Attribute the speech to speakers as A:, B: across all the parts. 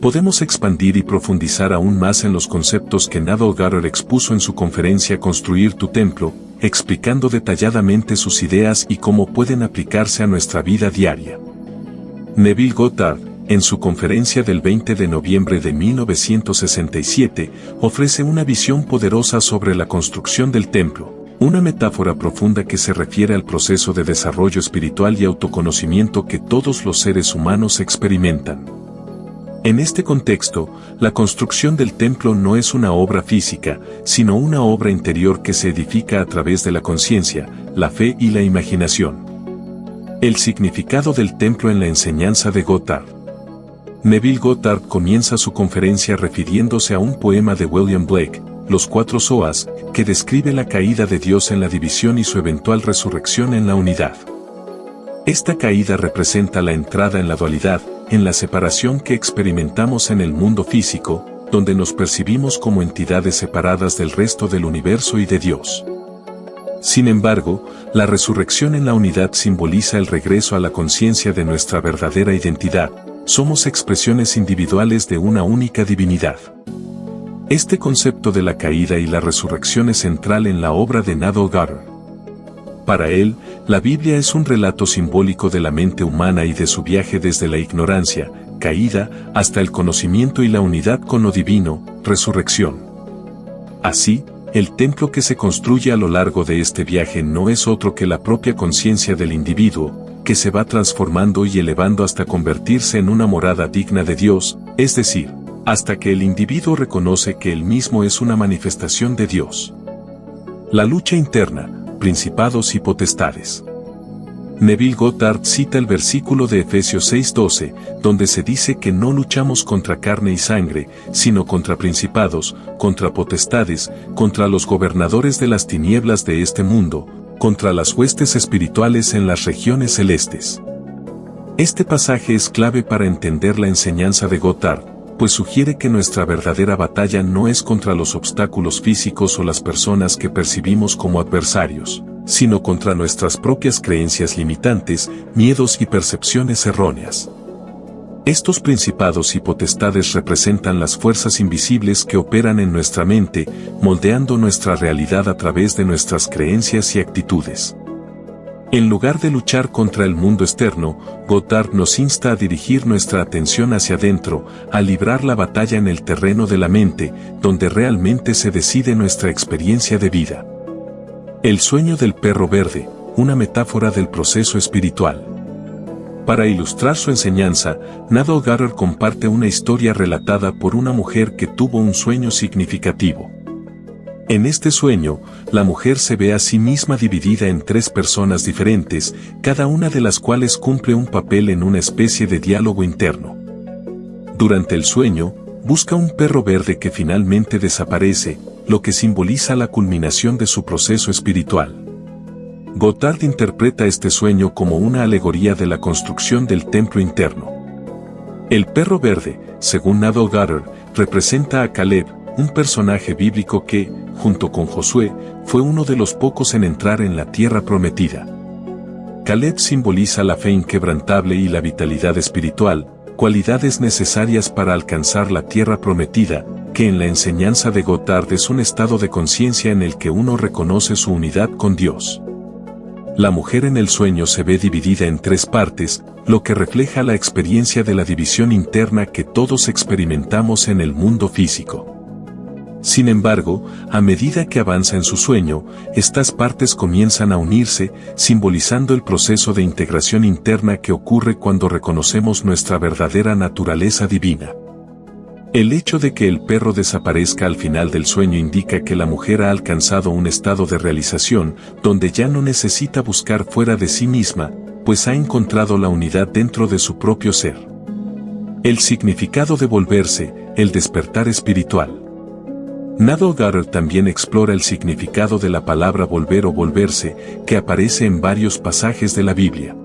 A: Podemos expandir y profundizar aún más en los conceptos que Neville Goddard expuso en su conferencia Construir tu templo, explicando detalladamente sus ideas y cómo pueden aplicarse a nuestra vida diaria. Neville Goddard, en su conferencia del 20 de noviembre de 1967, ofrece una visión poderosa sobre la construcción del templo, una metáfora profunda que se refiere al proceso de desarrollo espiritual y autoconocimiento que todos los seres humanos experimentan. En este contexto, la construcción del templo no es una obra física, sino una obra interior que se edifica a través de la conciencia, la fe y la imaginación. El significado del templo en la enseñanza de Goddard. Neville Goddard comienza su conferencia refiriéndose a un poema de William Blake, Los Cuatro Soas, que describe la caída de Dios en la división y su eventual resurrección en la unidad. Esta caída representa la entrada en la dualidad, en la separación que experimentamos en el mundo físico, donde nos percibimos como entidades separadas del resto del universo y de Dios. Sin embargo, la resurrección en la unidad simboliza el regreso a la conciencia de nuestra verdadera identidad. Somos expresiones individuales de una única divinidad. Este concepto de la caída y la resurrección es central en la obra de Neville Goddard. Para él, la Biblia es un relato simbólico de la mente humana y de su viaje desde la ignorancia, caída, hasta el conocimiento y la unidad con lo divino, resurrección. Así, el templo que se construye a lo largo de este viaje no es otro que la propia conciencia del individuo, que se va transformando y elevando hasta convertirse en una morada digna de Dios, es decir, hasta que el individuo reconoce que él mismo es una manifestación de Dios. La lucha interna, principados y potestades. Neville Goddard cita el versículo de Efesios 6:12, donde se dice que no luchamos contra carne y sangre, sino contra principados, contra potestades, contra los gobernadores de las tinieblas de este mundo, contra las huestes espirituales en las regiones celestes. Este pasaje es clave para entender la enseñanza de Goddard, pues sugiere que nuestra verdadera batalla no es contra los obstáculos físicos o las personas que percibimos como adversarios, sino contra nuestras propias creencias limitantes, miedos y percepciones erróneas. Estos principados y potestades representan las fuerzas invisibles que operan en nuestra mente, moldeando nuestra realidad a través de nuestras creencias y actitudes. En lugar de luchar contra el mundo externo, Goddard nos insta a dirigir nuestra atención hacia adentro, a librar la batalla en el terreno de la mente, donde realmente se decide nuestra experiencia de vida. El sueño del perro verde, una metáfora del proceso espiritual. Para ilustrar su enseñanza, Neville Goddard comparte una historia relatada por una mujer que tuvo un sueño significativo. En este sueño, la mujer se ve a sí misma dividida en tres personas diferentes, cada una de las cuales cumple un papel en una especie de diálogo interno. Durante el sueño, busca un perro verde que finalmente desaparece, lo que simboliza la culminación de su proceso espiritual. Goddard interpreta este sueño como una alegoría de la construcción del templo interno. El perro verde, según Neville Goddard, representa a Caleb, un personaje bíblico que, junto con Josué, fue uno de los pocos en entrar en la tierra prometida. Caleb simboliza la fe inquebrantable y la vitalidad espiritual, cualidades necesarias para alcanzar la tierra prometida, que en la enseñanza de Goddard es un estado de conciencia en el que uno reconoce su unidad con Dios. La mujer en el sueño se ve dividida en tres partes, lo que refleja la experiencia de la división interna que todos experimentamos en el mundo físico. Sin embargo, a medida que avanza en su sueño, estas partes comienzan a unirse, simbolizando el proceso de integración interna que ocurre cuando reconocemos nuestra verdadera naturaleza divina. El hecho de que el perro desaparezca al final del sueño indica que la mujer ha alcanzado un estado de realización, donde ya no necesita buscar fuera de sí misma, pues ha encontrado la unidad dentro de su propio ser. El significado de volverse, el despertar espiritual. Neville Goddard también explora el significado de la palabra volver o volverse, que aparece en varios pasajes de la Biblia.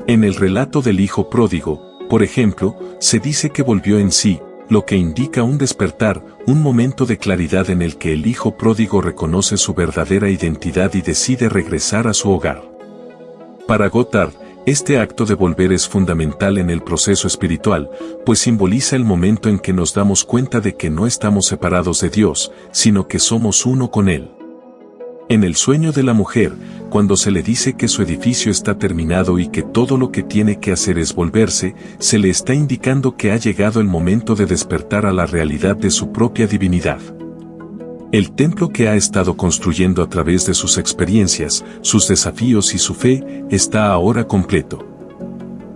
A: En el relato del hijo pródigo, por ejemplo, se dice que volvió en sí, lo que indica un despertar, un momento de claridad en el que el hijo pródigo reconoce su verdadera identidad y decide regresar a su hogar. Para Goddard, Este acto de volver es fundamental en el proceso espiritual, pues simboliza el momento en que nos damos cuenta de que no estamos separados de Dios, sino que somos uno con Él. En el sueño de la mujer, cuando se le dice que su edificio está terminado y que todo lo que tiene que hacer es volverse, se le está indicando que ha llegado el momento de despertar a la realidad de su propia divinidad. El templo que ha estado construyendo a través de sus experiencias, sus desafíos y su fe, está ahora completo.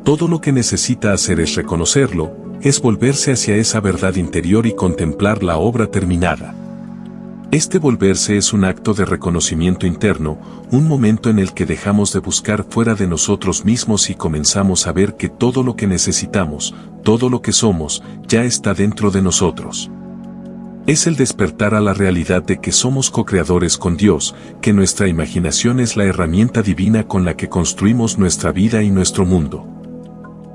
A: Todo lo que necesita hacer es reconocerlo, es volverse hacia esa verdad interior y contemplar la obra terminada. Este volverse es un acto de reconocimiento interno, un momento en el que dejamos de buscar fuera de nosotros mismos y comenzamos a ver que todo lo que necesitamos, todo lo que somos, ya está dentro de nosotros. Es el despertar a la realidad de que somos co-creadores con Dios, que nuestra imaginación es la herramienta divina con la que construimos nuestra vida y nuestro mundo.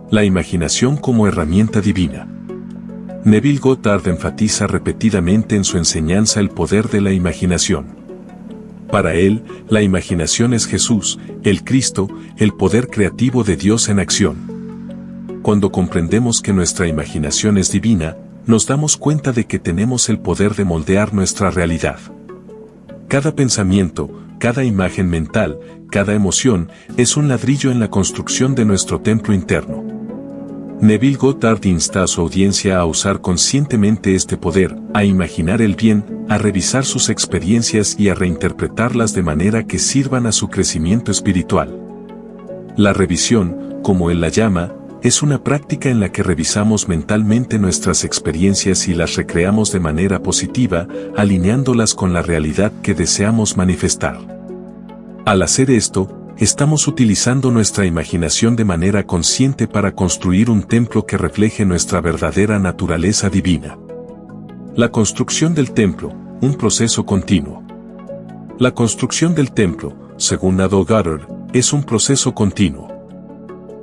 A: La imaginación como herramienta divina. Neville Goddard enfatiza repetidamente en su enseñanza el poder de la imaginación. Para él, la imaginación es Jesús, el Cristo, el poder creativo de Dios en acción. Cuando comprendemos que nuestra imaginación es divina, nos damos cuenta de que tenemos el poder de moldear nuestra realidad. Cada pensamiento, cada imagen mental, cada emoción, es un ladrillo en la construcción de nuestro templo interno. Neville Goddard insta a su audiencia a usar conscientemente este poder, a imaginar el bien, a revisar sus experiencias y a reinterpretarlas de manera que sirvan a su crecimiento espiritual. La revisión, como él la llama, es una práctica en la que revisamos mentalmente nuestras experiencias y las recreamos de manera positiva, alineándolas con la realidad que deseamos manifestar. Al hacer esto, estamos utilizando nuestra imaginación de manera consciente para construir un templo que refleje nuestra verdadera naturaleza divina. La construcción del templo, un proceso continuo. La construcción del templo, según Neville Goddard, es un proceso continuo.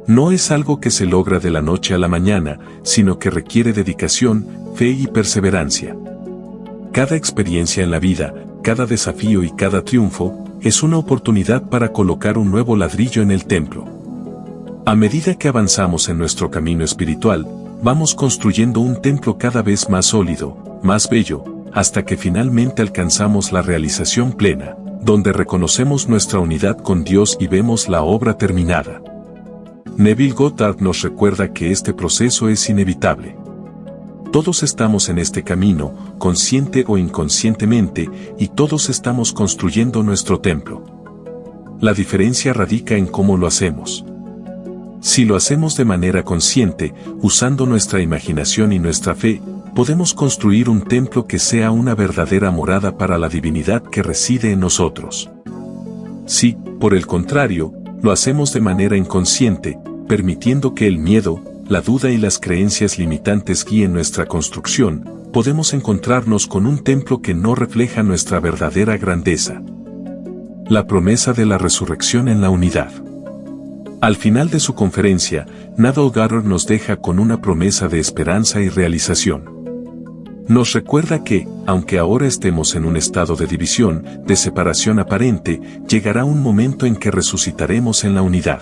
A: No es algo que se logra de la noche a la mañana, sino que requiere dedicación, fe y perseverancia. Cada experiencia en la vida, cada desafío y cada triunfo, es una oportunidad para colocar un nuevo ladrillo en el templo. A medida que avanzamos en nuestro camino espiritual, vamos construyendo un templo cada vez más sólido, más bello, hasta que finalmente alcanzamos la realización plena, donde reconocemos nuestra unidad con Dios y vemos la obra terminada. Neville Goddard nos recuerda que este proceso es inevitable. Todos estamos en este camino, consciente o inconscientemente, y todos estamos construyendo nuestro templo. La diferencia radica en cómo lo hacemos. Si lo hacemos de manera consciente, usando nuestra imaginación y nuestra fe, podemos construir un templo que sea una verdadera morada para la divinidad que reside en nosotros. Si, por el contrario, lo hacemos de manera inconsciente, permitiendo que el miedo, la duda y las creencias limitantes guíen nuestra construcción, podemos encontrarnos con un templo que no refleja nuestra verdadera grandeza. La promesa de la resurrección en la unidad. Al final de su conferencia, Neville Goddard nos deja con una promesa de esperanza y realización. Nos recuerda que, aunque ahora estemos en un estado de división, de separación aparente, llegará un momento en que resucitaremos en la unidad.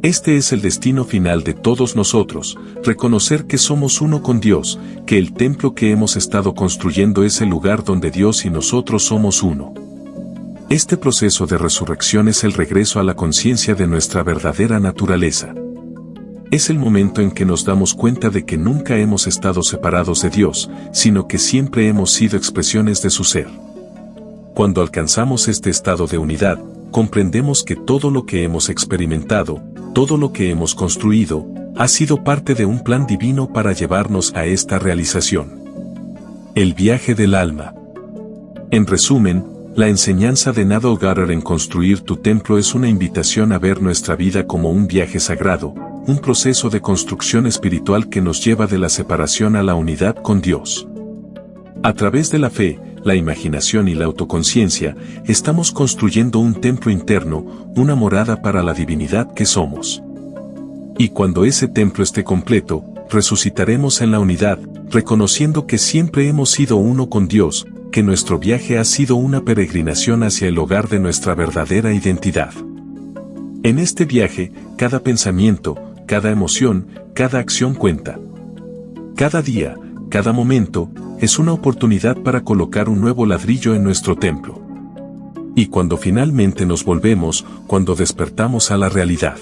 A: Este es el destino final de todos nosotros, reconocer que somos uno con Dios, que el templo que hemos estado construyendo es el lugar donde Dios y nosotros somos uno. Este proceso de resurrección es el regreso a la conciencia de nuestra verdadera naturaleza. Es el momento en que nos damos cuenta de que nunca hemos estado separados de Dios, sino que siempre hemos sido expresiones de su ser. Cuando alcanzamos este estado de unidad, comprendemos que todo lo que hemos experimentado, todo lo que hemos construido, ha sido parte de un plan divino para llevarnos a esta realización. El viaje del alma. En resumen, la enseñanza de Neville Goddard en construir tu templo es una invitación a ver nuestra vida como un viaje sagrado, un proceso de construcción espiritual que nos lleva de la separación a la unidad con Dios. A través de la fe, la imaginación y la autoconciencia, estamos construyendo un templo interno, una morada para la divinidad que somos. Y cuando ese templo esté completo, resucitaremos en la unidad, reconociendo que siempre hemos sido uno con Dios, que nuestro viaje ha sido una peregrinación hacia el hogar de nuestra verdadera identidad. En este viaje, cada pensamiento, cada emoción, cada acción cuenta. Cada día, cada momento, es una oportunidad para colocar un nuevo ladrillo en nuestro templo. Y cuando finalmente nos volvemos, cuando despertamos a la realidad.